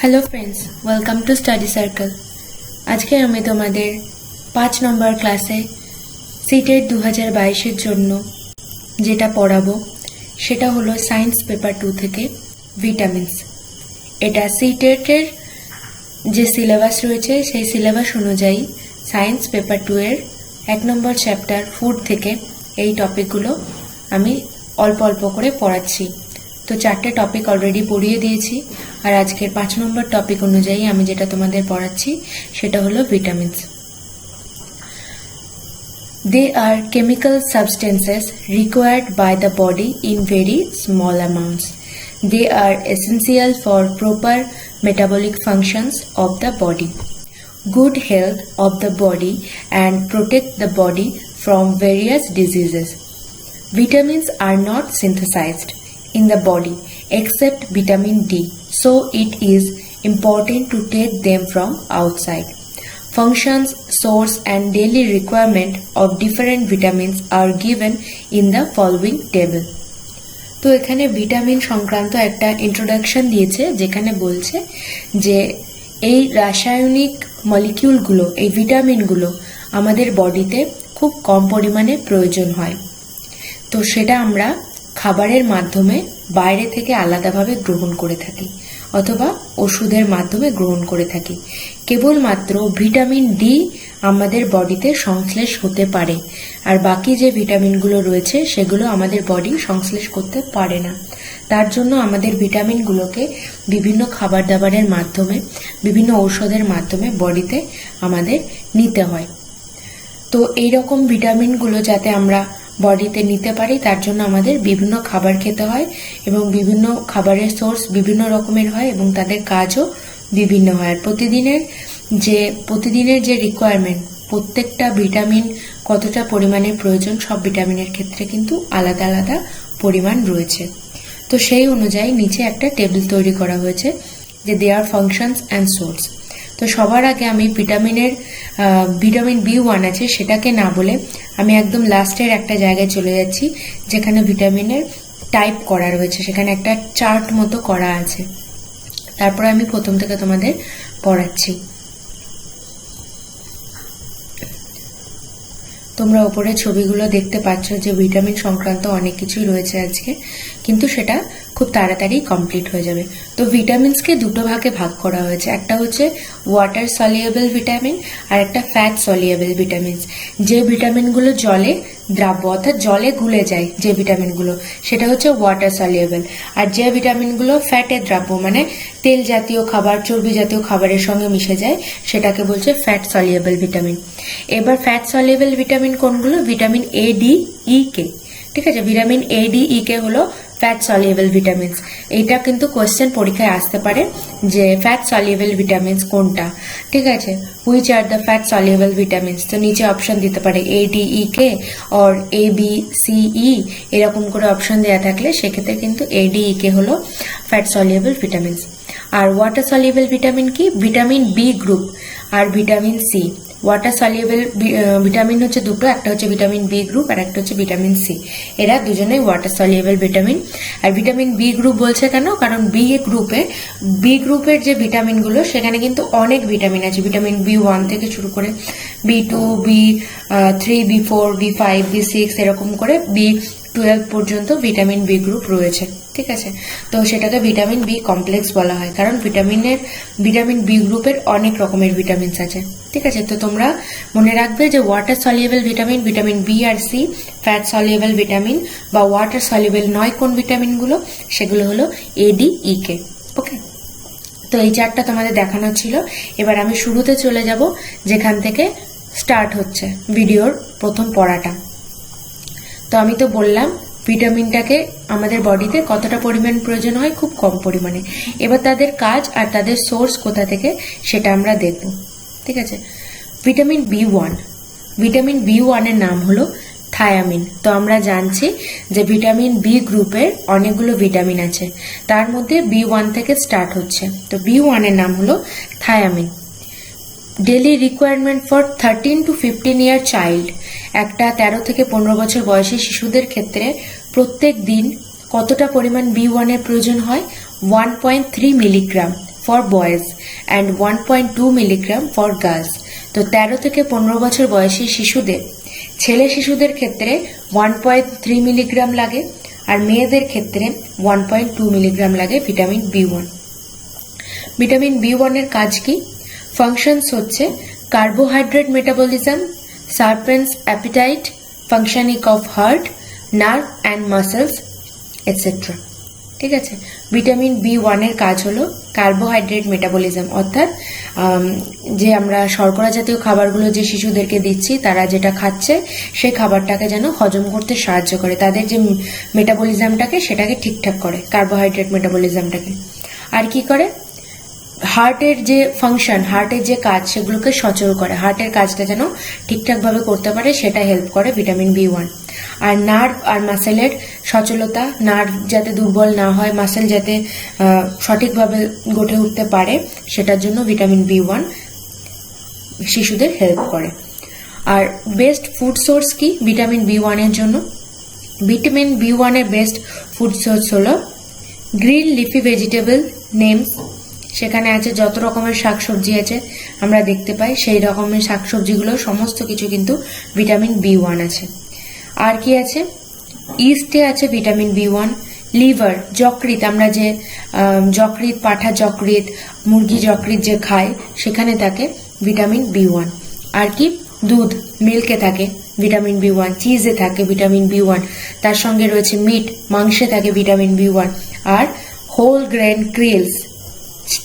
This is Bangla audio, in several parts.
Hello friends, welcome to study circle. আজকে আমি তোমাদের 5 নম্বর ক্লাসে সিটেট 2022-এর জন্য যেটা পড়াবো সেটা হলো সায়েন্স পেপার 2 থেকে ভিটামিনস। এটা সিটেটের যে সিলেবাস রয়েছে সেই সিলেবাস অনুযায়ী সায়েন্স পেপার 2 এর 1 নম্বর চ্যাপ্টার ফুড থেকে এই টপিকগুলো আমি অল্প অল্প করে পড়াচ্ছি। তো 4টে টপিক অলরেডি পড়িয়ে দিয়েছি, আর আজকের 5 নম্বর টপিক অনুযায়ী আমি যেটা তোমাদের পড়াচ্ছি সেটা হলো vitamins. They are chemical substances required by the body in very small amounts. They are essential for proper metabolic functions of the body, good health of the body, and protect the body from various diseases. Vitamins are not synthesized in the body except vitamin D, so it is important to take them from outside. Functions, source and daily requirement of different vitamins are given in the following table. তো এখানে ভিটামিন সংক্রান্ত একটা ইন্ট্রোডাকশন দিয়েছে, যেখানে বলছে যে এই রাসায়নিক মলিকিউলগুলো, এই ভিটামিনগুলো আমাদের বডিতে খুব কম পরিমাণে প্রয়োজন হয়। তো সেটা আমরা খাবারের মাধ্যমে বাইরে থেকে আলাদাভাবে গ্রহণ করে থাকি অথবা ওষুধের মাধ্যমে গ্রহণ করে থাকি। কেবলমাত্র ভিটামিন ডি আমাদের বডিতে সংশ্লেষ হতে পারে, আর বাকি যে ভিটামিনগুলো রয়েছে সেগুলো আমাদের বডি সংশ্লেষ করতে পারে না। তার জন্য আমাদের ভিটামিনগুলোকে বিভিন্ন খাবার দাবারের মাধ্যমে, বিভিন্ন ঔষধের মাধ্যমে বডিতে আমাদের নিতে হয়। তো এইরকম ভিটামিনগুলো যাতে আমরা বডিতে নিতে পারি তার জন্য আমাদের বিভিন্ন খাবার খেতে হয়, এবং বিভিন্ন খাবারের সোর্স বিভিন্ন রকমের হয় এবং তাদের কাজও বিভিন্ন হয়। আর প্রতিদিনের যে রিকোয়ারমেন্ট, প্রত্যেকটা ভিটামিন কতটা পরিমাণে প্রয়োজন সব ভিটামিনের ক্ষেত্রে কিন্তু আলাদা আলাদা পরিমাণ রয়েছে। তো সেই অনুযায়ী নিচে একটা টেবিল তৈরি করা হয়েছে যে দেয়ার ফাংশনস অ্যান্ড সোর্স। তো সবার আগে আমি ভিটামিন B1 আছে সেটাকে না বলে আমি একদম লাস্টের একটা জায়গায় চলে যাচ্ছি যেখানে ভিটামিনের টাইপ করা রয়েছে, সেখানে একটা চার্ট মতো করা আছে। তারপর আমি প্রথম থেকে তোমাদের পড়াচ্ছি। তোমরা ওপরে ছবিগুলো দেখতে পাচ্ছ যে ভিটামিন সংক্রান্ত অনেক কিছুই রয়েছে আজকে, কিন্তু সেটা খুব তাড়াতাড়ি কমপ্লিট হয়ে যাবে। তো ভিটামিনসকে দুটো ভাগে ভাগ করা হয়েছে, একটা হচ্ছে ওয়াটার সলিউবল ভিটামিন আর একটা ফ্যাট সলিউবল ভিটামিনস। যে ভিটামিনগুলো জলে দ্রাব্য অর্থাৎ জলে গুলে যায় যে ভিটামিনগুলো, সেটা হচ্ছে ওয়াটার সলিউবল। আর যে ভিটামিনগুলো ফ্যাটে দ্রাব্য মানে তেল জাতীয় খাবার, চর্বি জাতীয় খাবারের সঙ্গে মিশে যায়, সেটাকে বলছে ফ্যাট সলিউবল ভিটামিন। এবার ফ্যাট সলিউবল ভিটামিন কোনগুলো? Vitamin A, D, E, K। ঠিক আছে, vitamin A, D, E, K হলো ফ্যাট সলিউবল ভিটামিনস। এইটা কিন্তু কোয়েশ্চেন পরীক্ষায় আসতে পারে যে ফ্যাট সলিউবল ভিটামিনস কোনটা। ঠিক আছে, which are the fat soluble vitamins. তো নিচে অপশন দিতে পারে A, D, E, K or A, B, C, E এরকম করে অপশন দেওয়া থাকলে সেক্ষেত্রে কিন্তু A, D, E, K হলো ফ্যাট সলিউবল ভিটামিনস। আর ওয়াটার সলিউবল ভিটামিন কি? ভিটামিন B গ্রুপ আর vitamin C. Water soluble vitamin হচ্ছে দুটো, একটা হচ্ছে ভিটামিন B গ্রুপ আর একটা হচ্ছে ভিটামিন সি। এরা দুজনেই ওয়াটার সলিউবল ভিটামিন। আর ভিটামিন B গ্রুপ বলছে কেন? কারণ বি গ্রুপের যে ভিটামিনগুলো সেখানে কিন্তু অনেক ভিটামিন আছে। ভিটামিন B1 থেকে শুরু করে B2, B3, B4, B5, B6 এরকম করে B12 পর্যন্ত ভিটামিন B গ্রুপ রয়েছে। ঠিক আছে, তো সেটাকে ভিটামিন B কমপ্লেক্স বলা হয়, কারণ ভিটামিন B গ্রুপের অনেক রকমের ভিটামিনস আছে। ঠিক আছে, তো তোমরা মনে রাখবে যে ওয়াটার সলিউবল ভিটামিন B আর C, ফ্যাট সলিউবল ভিটামিন বা ওয়াটার সলিউবল নয় কোন ভিটামিনগুলো, সেগুলো হলো A, D, E, K। ওকে, তো এই চারটা তোমাদের দেখানো ছিল। এবার আমি শুরুতে চলে যাব যেখান থেকে স্টার্ট হচ্ছে ভিডিওর প্রথম পড়াটা। তো আমি তো বললাম ভিটামিনটাকে আমাদের বডিতে কতটা পরিমাণ প্রয়োজন হয়, খুব কম পরিমাণে। এবার তাদের কাজ আর তাদের সোর্স কোথা থেকে সেটা আমরা দেখব। ঠিক আছে, ভিটামিন B1 এর নাম হলো থায়ামিন। তো আমরা জানছি যে ভিটামিন B গ্রুপের অনেকগুলো ভিটামিন আছে, তার মধ্যে B1 থেকে স্টার্ট হচ্ছে। তো B1 এর নাম হলো thymine. Daily requirement for 13 to 15 year child, একটা 13 থেকে 15 বছর বয়সী শিশুদের ক্ষেত্রে প্রত্যেক দিন কতটা পরিমাণ B1 এর প্রয়োজন হয়? 1.3 milligram for boys and 1.2 milligram for girls. তো 13 থেকে 15 বছর বয়সী শিশুদের, ছেলে শিশুদের ক্ষেত্রে 1.3 মিলিগ্রাম লাগে, আর মেয়েদের ক্ষেত্রে 1.2 মিলিগ্রাম লাগে ভিটামিন B1। ভিটামিন B1 এর কাজ কি? ফাংশনস হচ্ছে carbohydrate metabolism, suppresses appetite, functioning of heart, nerve and muscles etcetera. ঠিক আছে, ভিটামিন B1 এর কাজ হলো কার্বোহাইড্রেট মেটাবলিজম, অর্থাৎ যে আমরা শর্করা জাতীয় খাবারগুলো যে শিশুদেরকে দিচ্ছি তারা যেটা খাচ্ছে সেই খাবারটাকে যেন হজম করতে সাহায্য করে, তাদের যে মেটাবলিজমটাকে সেটাকে ঠিকঠাক করে, কার্বোহাইড্রেট মেটাবলিজমটাকে। আর কি করে? হার্টের যে ফাংশন, হার্টের যে কাজ সেগুলোকে সচল করে, হার্টের কাজটা যেন ঠিকঠাকভাবে করতে পারে সেটা হেল্প করে ভিটামিন B1। আর নার্ভ আর মাসেলের সচলতা, নার্ভ যাতে দুর্বল না হয়, মাসেল যাতে সঠিকভাবে গড়ে উঠতে পারে সেটার জন্য ভিটামিন B1 শিশুদের হেল্প করে। আর বেস্ট ফুড সোর্স কি ভিটামিন B1 এর জন্য? ভিটামিন B1 এর বেস্ট ফুড সোর্স হলো গ্রিন লিফি ভেজিটেবল নেমস, সেখানে আছে যত রকমের শাকসবজি আছে আমরা দেখতে পাই, সেই রকমের শাকসবজিগুলো সমস্ত কিছু কিন্তু ভিটামিন B1 আছে। আর কি আছে? ইস্টে আছে ভিটামিন B1, লিভার, যকৃৎ, আমরা যে যকৃৎ, পাঠা যকৃৎ, মুরগি যকৃৎ যে খাই সেখানে থাকে ভিটামিন B1। আর কি? দুধ, মিল্কে থাকে ভিটামিন B1, চিজে থাকে ভিটামিন B1, তার সঙ্গে রয়েছে মিট, মাংসে থাকে ভিটামিন B1। আর হোল গ্রেন ক্রিলস,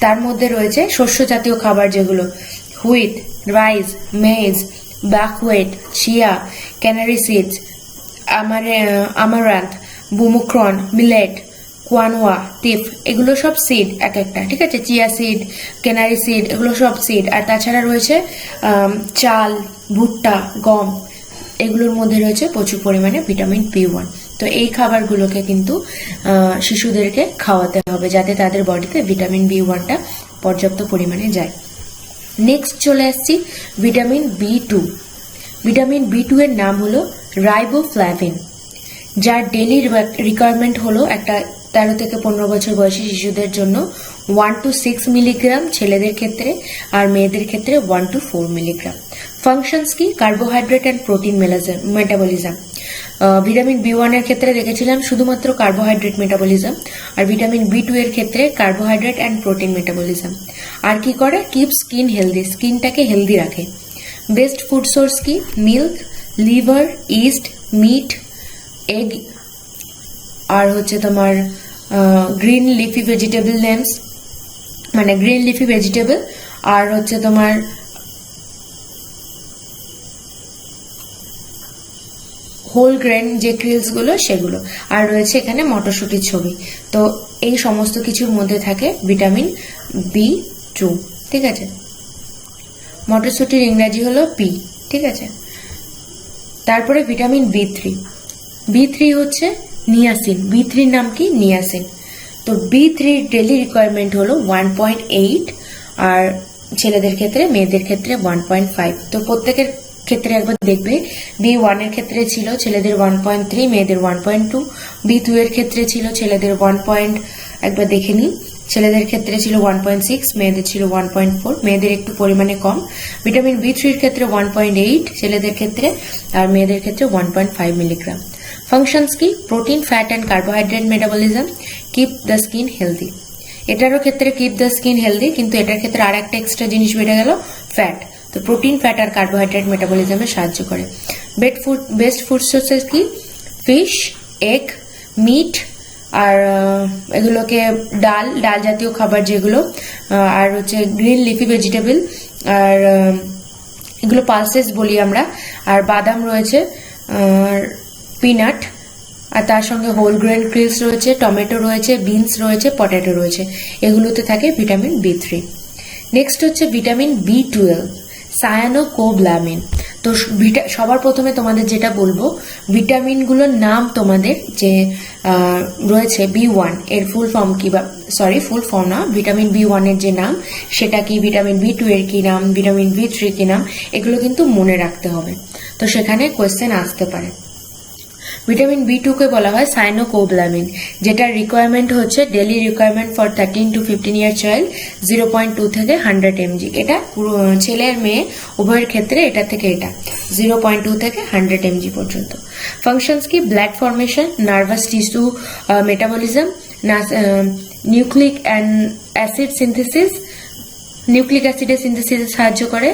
তার মধ্যে রয়েছে শস্য জাতীয় খাবার যেগুলো হুইট, রাইস, মেজ, বাকওয়েট, chia, canary seeds, amaranth, বুমুক্রন, millet, কোয়ানোয়া, টিফ, এগুলো সব সিড এক একটা। ঠিক আছে, চিয়া সিড, ক্যানারি সিড, এগুলো সব সিড। আর তাছাড়া রয়েছে চাল, ভুট্টা, গম, এগুলোর মধ্যে রয়েছে প্রচুর পরিমাণে ভিটামিন B1। তো এই খাবারগুলোকে কিন্তু শিশুদেরকে খাওয়াতে হবে যাতে তাদের বডিতে ভিটামিন B1টা পর্যাপ্ত পরিমাণে যায়। নেক্সট চলে আসছি ভিটামিন B2। ভিটামিন B2 এর নাম হলো রাইবোফ্লাভিন, যার ডেইলি রিকোয়ারমেন্ট হলো একটা 13 থেকে 15 বছর বয়সী শিশুদের জন্য 1 to 6 মিলিগ্রাম ছেলেদের ক্ষেত্রে, আর মেয়েদের ক্ষেত্রে 1 to 4 মিলিগ্রাম। ফাংশনস কি? Carbohydrate and protein metabolism. Vitamin B1 এর ক্ষেত্রে দেখেছিলাম শুধুমাত্র কার্বোহাইড্রেট মেটাবলিজম, আর ভিটামিন B2 এর ক্ষেত্রে কার্বোহাইড্রেট অ্যান্ড প্রোটিন মেটাবলিজম। আর কি করে? কিপ স্কিন হেলদি, স্কিনটাকে হেলদি রাখে। বেস্ট ফুড সোর্স কি? Milk, liver, yeast, meat, egg, আর হচ্ছে তোমার গ্রিন লিফি ভেজিটেবল নেমস, মানে গ্রিন লিফি ভেজিটেবল, আর হচ্ছে তোমার হোল গ্রেন যে ক্রিলস গুলো সেগুলো, আর রয়েছে এখানে মটরশুঁটির ছবি। তো এই সমস্ত কিছুর মধ্যে থাকে ভিটামিন B2। ঠিক আছে, মটরশুঁটির ইংরাজি হলো পি। ঠিক আছে, তারপরে ভিটামিন B3। B3 হচ্ছে নিয়াসিন, B3 নাম কি? নিয়াসিন। তো B3 ডেইলি রিকোয়ারমেন্ট হলো 1.8, আর ছেলেদের ক্ষেত্রে, মেয়েদের ক্ষেত্রে 1.5। তো প্রত্যেকের ক্ষেত্রে একবার দেখবে, B1 এর ক্ষেত্রে ছিল ছেলেদের 1.3, মেয়েদের 1.2, B2 এর ক্ষেত্রে ছিল ছেলেদের 1. একবার দেখে নিই, ছেলেদের ক্ষেত্রে ছিল 1.6, মেয়েদের ছিল 1.4, মেয়েদের একটু পরিমাণে কম। ভিটামিন B3 এর ক্ষেত্রে 1.8 ছেলেদের ক্ষেত্রে, আর মেয়েদের ক্ষেত্রে 1.5 মিলিগ্রাম। ফাংশনস কি? Protein, fat and carbohydrate metabolism, keep the skin healthy. এটারও ক্ষেত্রে কিপ দ্য স্কিন হেলদি, কিন্তু এটার ক্ষেত্রে আর একটা এক্সট্রা জিনিস বেড়ে গেল, ফ্যাট। তো প্রোটিন, ফ্যাট আর কার্বোহাইড্রেট মেটাবলিজমে সাহায্য করে। বেস্ট ফুড সোর্সেস কি? ফিশ, এগ, মিট, আর এগুলোকে ডাল জাতীয় খাবার যেগুলো, আর হচ্ছে গ্রিন লিফি ভেজিটেবল, আর এগুলো পালসেস বলি আমরা, আর বাদাম রয়েছে, আর পিনাট, আর তার সঙ্গে হোল গ্রেন ক্রিলস রয়েছে, টমেটো রয়েছে, বিনস রয়েছে, পটেটো রয়েছে, এগুলোতে থাকে ভিটামিন B3। নেক্সট হচ্ছে ভিটামিন B12, সায়ানোকোবলামিন। তো সবার প্রথমে তোমাদের যেটা বলবো, ভিটামিনগুলোর নাম তোমাদের যে রয়েছে B1 এর ফুল ফর্ম কি, বা সরি ফুল ফর্ম না, ভিটামিন B1 এর যে নাম সেটা কি, ভিটামিন B2 এর কি নাম, ভিটামিন B3 কি নাম, এগুলো কিন্তু মনে রাখতে হবে। তো সেখানে কোয়েশ্চেন আসতে পারে। ভিটামিন B2 কে বলা হয় সাইনোকোবলামিন, যেটার রিকোয়ারমেন্ট হচ্ছে daily requirement for 13 to 15 year child 0.2 থেকে 100 mg। এটা ছেলের মেয়ে উভয়ের ক্ষেত্রে এটা থেকে এটা 0.2 থেকে 100 mg পর্যন্ত। ফাংশনস কি? Blood formation, nervous tissue metabolism, nucleic acid synthesis, nucleic অ্যাসিডের সিনথেসিসে সাহায্য করে,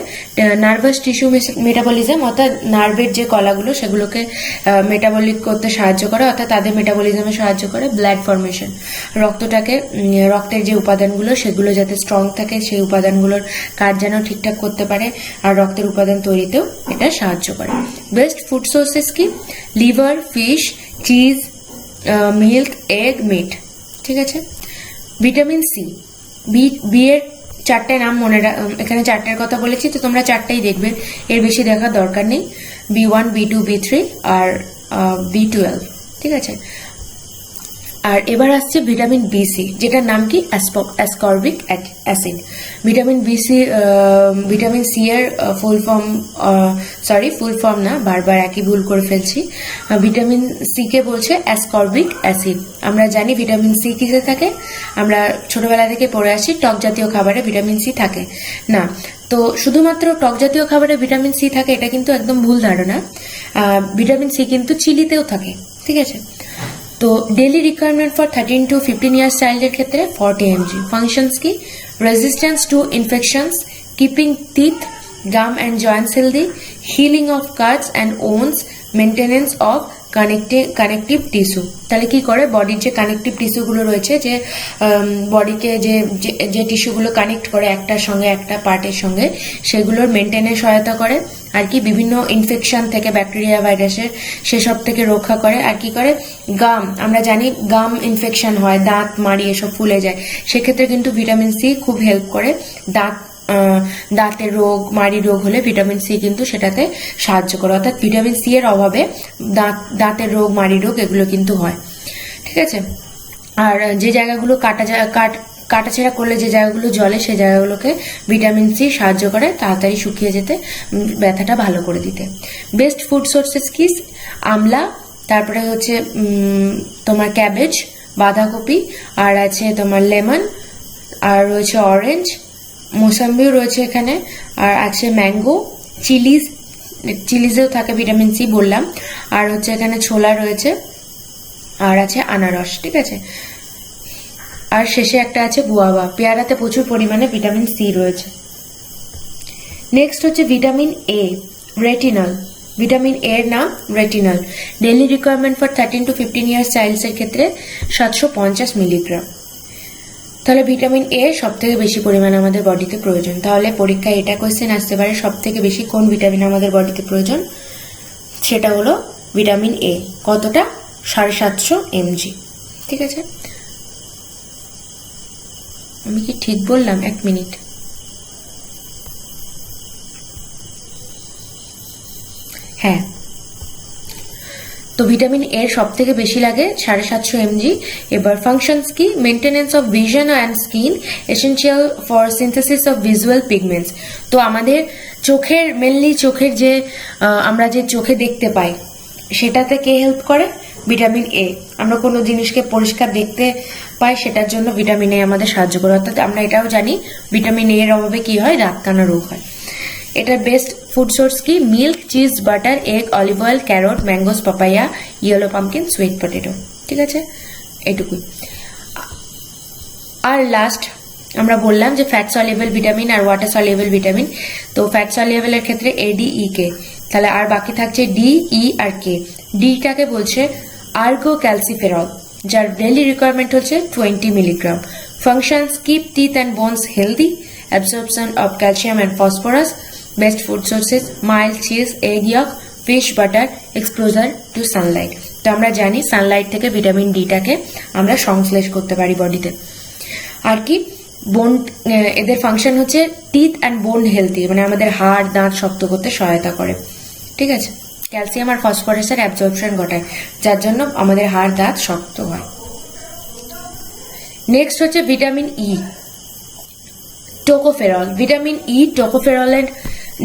নার্ভাস টিস্যু মেটাবলিজম অর্থাৎ নার্ভের যে কলাগুলো সেগুলোকে মেটাবলিক করতে সাহায্য করে অর্থাৎ তাদের মেটাবলিজমে সাহায্য করে, ব্লাড ফর্মেশন রক্তের যে উপাদানগুলো সেগুলো যাতে স্ট্রং থাকে, সেই উপাদানগুলোর কাজ যেন ঠিকঠাক করতে পারে, আর রক্তের উপাদান তৈরিতেও এটা সাহায্য করে। বেস্ট ফুড সোর্সেস কি? Liver, fish, cheese, milk, egg, meat. ঠিক আছে। ভিটামিন সি, বি এর 4টে নাম এখানে 4টের কথা বলেছি, তো তোমরা 4টেই দেখবে, এর বেশি দেখার দরকার নেই। B1, B2, B3 আর B12। ঠিক আছে। আর এবার আসছে ভিটামিন B/C, যেটার নাম কি? Ascorbic acid. ভিটামিন সি এর ফুল ফর্ম না, বারবার একই ভুল করে ফেলছি। ভিটামিন সি কে বলছে অ্যাসকর্বিক অ্যাসিড। আমরা জানি ভিটামিন সি কিসে থাকে, আমরা ছোটবেলা থেকে পড়ে আসি টক জাতীয় খাবারে ভিটামিন সি থাকে না। তো শুধুমাত্র টক জাতীয় খাবারে ভিটামিন সি থাকে এটা কিন্তু একদম ভুল ধারণা। ভিটামিন সি কিন্তু চিলিতেও থাকে। ঠিক আছে। তো daily requirement for 13 to 15 years চাইল্ডের ক্ষেত্রে 40 mg। ফাংশনস কি? Resistance to infections, keeping teeth, gum and joints healthy, healing of cuts and wounds, maintenance of connective tissue. তাহলে কি করে? বডির যে কানেকটিভ টিস্যুগুলো রয়েছে, যে বডিকে যে টিস্যুগুলো কানেক্ট করে একটার সঙ্গে একটা পার্টের সঙ্গে, সেগুলোর মেনটেনে সহায়তা করে। আর কি বিভিন্ন ইনফেকশন থেকে, ব্যাকটেরিয়া, ভাইরাসের সেসব থেকে রক্ষা করে। আর কি করে? গাম, আমরা জানি গাম ইনফেকশন হয়, দাঁত মাড়ি এসব ফুলে যায়, সেক্ষেত্রে কিন্তু ভিটামিন সি খুব হেল্প করে। দাঁতের রোগ, মাড়ি রোগ হলে ভিটামিন সি কিন্তু সেটাতে সাহায্য করে, অর্থাৎ ভিটামিন সি এর অভাবে দাঁতের রোগ, মাড়ি রোগ এগুলো কিন্তু হয়। ঠিক আছে। আর যে জায়গাগুলো কাটাছেঁড়া করলে যে জায়গাগুলো জ্বলে, সেই জায়গাগুলোকে ভিটামিন সি সাহায্য করে তাড়াতাড়ি শুকিয়ে যেতে, ব্যথাটা ভালো করে দিতে। বেস্ট ফুড সোর্সেস কি? আমলা, তারপরে হচ্ছে তোমার ক্যাবেজ, বাঁধাকপি, আর আছে তোমার লেমন, আর রয়েছে অরেঞ্জ, মোসাম্বিও রয়েছে এখানে, আর আছে ম্যাঙ্গো, চিলিজেও থাকে ভিটামিন সি বললাম, আর হচ্ছে এখানে ছোলা রয়েছে, আর আছে আনারস। ঠিক আছে। আর শেষে একটা আছে গুয়াভা। পেয়ারাতে প্রচুর পরিমাণে ভিটামিন সি রয়েছে। নেক্সট হচ্ছে ভিটামিন এ, রেটিনল। ভিটামিন এর নাম retinol. Daily requirement for 13 to 15 years childs এর ক্ষেত্রে 750 মিলিগ্রাম। তাহলে ভিটামিন এ সব থেকে বেশি পরিমাণে আমাদের বডিতে প্রয়োজন। তাহলে পরীক্ষায় এটা কোয়েশ্চেন আসতে পারে, সব থেকে বেশি কোন ভিটামিন আমাদের বডিতে প্রয়োজন? সেটা হলো ভিটামিন এ। কতটা? 750 mg। ঠিক আছে। আমি কি ঠিক বললাম? 1 মিনিট। হ্যাঁ, তো ভিটামিন এর সব থেকে বেশি লাগে 750 mg। এবার ফাংশনস কি? Maintenance of vision and skin, essential for synthesis of visual pigments. তো আমাদের চোখের, মেনলি চোখের যে আমরা যে চোখে দেখতে পাই, সেটাতে কে হেল্প করে? Vitamin A. আমরা কোনো জিনিসকে পরিষ্কার দেখতে পাই, সেটার জন্য ভিটামিন এ আমাদের সাহায্য করে। অর্থাৎ আমরা এটাও জানি ভিটামিন এ এর অভাবে কি হয়? রাতকানা রোগ হয়। এটার বেস্ট ফুড সোর্স কি? Milk, cheese, butter, egg, olive oil, carrot, mangoes, papaya, yellow pumpkin, sweet potato. ঠিক আছে, এটুকুই। আর লাস্ট আমরা বললাম যে ফ্যাট সলিউবল ভিটামিন আর ওয়াটার সলিউবল ভিটামিন। তো ফ্যাট সলিউবলের ক্ষেত্রে ADE-K। তাহলে আর বাকি থাকছে DE আর K। ডিটাকে বলছে আর্গো ক্যালসিফেরল, যার ডেইলি রিকোয়ারমেন্ট হচ্ছে 20 milligram. Functions: keep teeth and bones healthy, absorption of calcium and phosphorus. Best food sources: milk, cheese, egg yolk, fish, butter, exposure to sunlight. তো আমরা জানি সানলাইট থেকে ভিটামিন ডিটাকে আমরা সংশ্লেষ করতে পারি বডিতে। আর কি বোন, এদের ফাংশন হচ্ছে টিথ অ্যান্ড বোন হেলদি, মানে আমাদের হাড় দাঁত শক্ত করতে সহায়তা করে। ঠিক আছে। ক্যালসিয়াম আর ফসফরাসের অ্যাবজর্পশন ঘটায়, যার জন্য আমাদের হাড় দাঁত শক্ত হয়। নেক্সট হচ্ছে vitamin E, tocopherol. Vitamin E টোকোফেরলের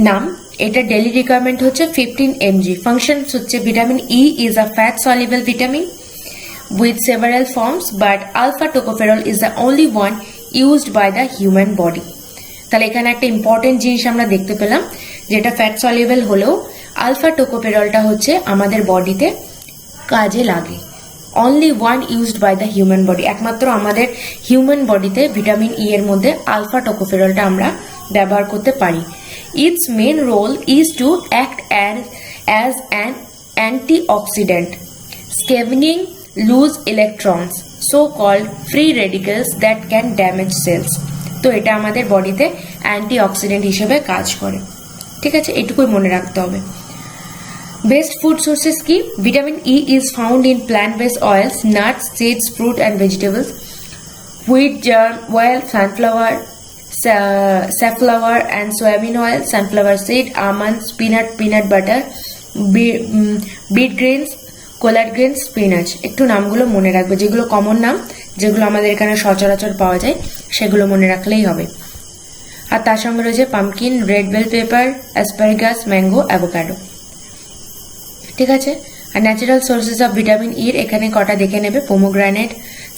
নাম, এটা ডেইলি রিকোয়ারমেন্ট হচ্ছে 15 mg। ফাংশনস হচ্ছে vitamin E is a fat soluble vitamin with several forms, but alpha tocopherol is the only one used by the human body। তাহলে এখানে একটা ইম্পর্টেন্ট জিনিস আমরা দেখতে পেলাম, যেটা ফ্যাট সলিউবল হলেও আলফা টোকোফেরলটা হচ্ছে আমাদের বডিতে কাজে লাগে। Only one used by the human body, একমাত্র আমাদের হিউম্যান বডিতে ভিটামিন ই এর মধ্যে আলফা টোকোফেরলটা আমরা ব্যবহার করতে পারি। Its main role is to act as an antioxidant, scavenging loose electrons, so called free radicals that can damage cells। তো এটা আমাদের বডিতে অ্যান্টিঅক্সিডেন্ট হিসেবে কাজ করে। ঠিক আছে, এটুকুই মনে রাখতে হবে। বেস্ট ফুড সোর্সেস কি? Vitamin E is found in plant based oils, nuts, seeds, fruit and vegetables, wheat, germ, well, sunflower, safflower and soybean oil, sunflower seed, almonds, peanut butter, beet grains, collard greens, spinach। একটু নামগুলো মনে রাখবে, যেগুলো কমন নাম, যেগুলো আমাদের এখানে সচরাচর পাওয়া যায় সেগুলো মনে রাখলেই হবে। আর তার সঙ্গে রয়েছে pumpkin, red bell pepper, asparagus, mango, avocado. ঠিক আছে, আর natural sources of vitamin E এখানে কটা দেখে নেবে, pomegranate,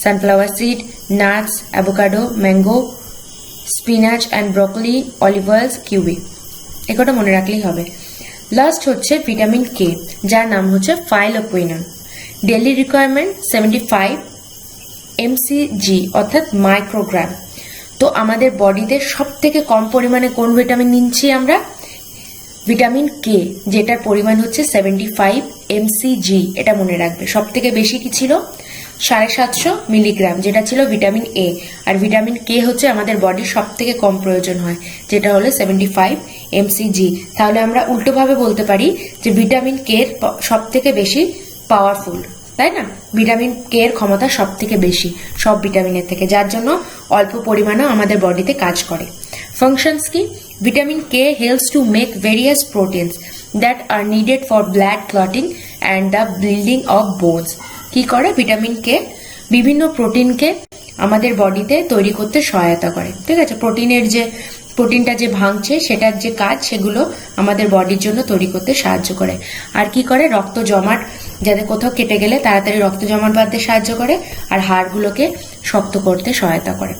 sunflower seed, nuts, avocado, mango, spinach and broccoli, olive oils, কিউবি। এ কটা মনে রাখলেই হবে। লাস্ট হচ্ছে ভিটামিন কে, যার নাম হচ্ছে ফাইলোকুইনন। ডেইলি রিকোয়ারমেন্ট 75 mcg অর্থাৎ মাইক্রোগ্রাম। তো আমাদের বডিতে সব থেকে কম পরিমাণে কোন ভিটামিন নিচ্ছি আমরা? ভিটামিন কে, যেটার পরিমাণ হচ্ছে 75 mcg। এটা মনে রাখবে। সব থেকে বেশি কি ছিল? 750 মিলিগ্রাম, যেটা ছিল vitamin A. R vitamin K হচ্ছে আমাদের বডির সব থেকে কম প্রয়োজন হয়, যেটা হলো 75 mcg। তাহলে আমরা উল্টোভাবে বলতে পারি যে ভিটামিন কে সব থেকে বেশি পাওয়ারফুল, তাই না? ভিটামিন কে এর ক্ষমতা সব থেকে বেশি সব ভিটামিনের থেকে, যার জন্য অল্প পরিমাণেও আমাদের বডিতে কাজ করে। ফাংশনস কি? Vitamin K helps to make various proteins that are needed for blood clotting and the building of bones. কি করে? ভিটামিন কে বিভিন্ন প্রোটিনকে আমাদের বডিতে তৈরি করতে সহায়তা করে। ঠিক আছে, প্রোটিনটা যে ভাঙছে সেটার যে কাজ, সেগুলো আমাদের বডির জন্য তৈরি করতে সাহায্য করে। আর কি করে? রক্ত জমাট, যাতে কোথাও কেটে গেলে তাড়াতাড়ি রক্ত জমাট বাঁধতে সাহায্য করে, আর হাড়গুলোকে শক্ত করতে সহায়তা করে।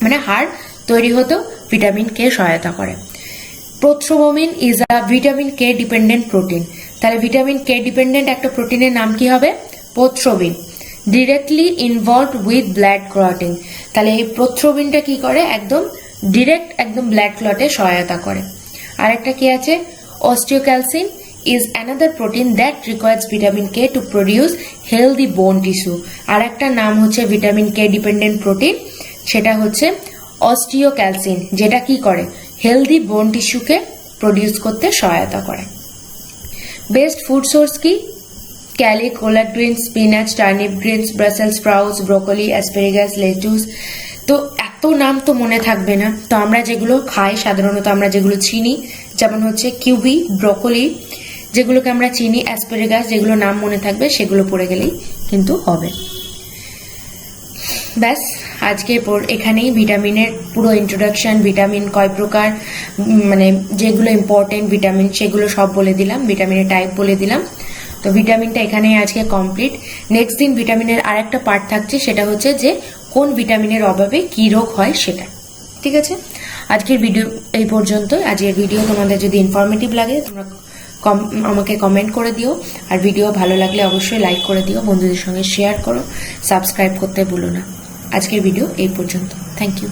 মানে হাড় তৈরি হতেও ভিটামিন কে সহায়তা করে। Prothrombin is a vitamin K dependent protein. তাহলে ভিটামিন কে ডিপেন্ডেন্ট একটা প্রোটিনের নাম কি হবে? Prothrombin. Directly involved with blood clotting. তাহলে এই প্রোথ্রোম্বিনটা কি করে? একদম ব্লাড ক্লটে সহায়তা করে। আরেকটা কি আছে? অস্টিওক্যালসিন is another protein that requires vitamin K to produce healthy bone tissue। আর একটা নাম হচ্ছে ভিটামিন কে ডিপেন্ডেন্ট প্রোটিন, সেটা হচ্ছে অস্টিওক্যালসিন, যেটা কি করে? হেলদি বোন টিস্যুকে প্রডিউস করতে সহায়তা করে। বেস্ট ফুড সোর্স কি? Kale, collard greens, spinach, turnip greens, Brussels sprouts, broccoli, asparagus, lettuce. তো এত নাম তো মনে থাকবে না, তো আমরা যেগুলো খাই সাধারণত, আমরা যেগুলো চিনি, যেমন হচ্ছে কিউবি, ব্রোকলি, যেগুলোকে আমরা চিনি, অ্যাসপারাগাস, যেগুলো নাম মনে থাকবে সেগুলো পড়ে গেলেই কিন্তু হবে। ব্যাস, আজকে এখানেই ভিটামিনের পুরো ইন্ট্রোডাকশন, ভিটামিন কয় প্রকার, মানে যেগুলো ইম্পর্টেন্ট ভিটামিন সেগুলো সব বলে দিলাম, ভিটামিনের টাইপ বলে দিলাম। তো ভিটামিনটা এখানেই আজকে কমপ্লিট। নেক্সট দিন ভিটামিনের আরেকটা পার্ট থাকছে, সেটা হচ্ছে যে কোন ভিটামিনের অভাবে কি রোগ হয় সেটা। ঠিক আছে, আজকের ভিডিও এই পর্যন্ত। আজকের ভিডিও তোমাদের যদি ইনফরমেটিভ লাগে তোমরা আমাকে কমেন্ট করে দিও, আর ভিডিও ভালো লাগলে অবশ্যই লাইক করে দিও, বন্ধুদের সঙ্গে শেয়ার করো, সাবস্ক্রাইব করতে ভুলো না। আজকের ভিডিও এই পর্যন্ত। Thank you.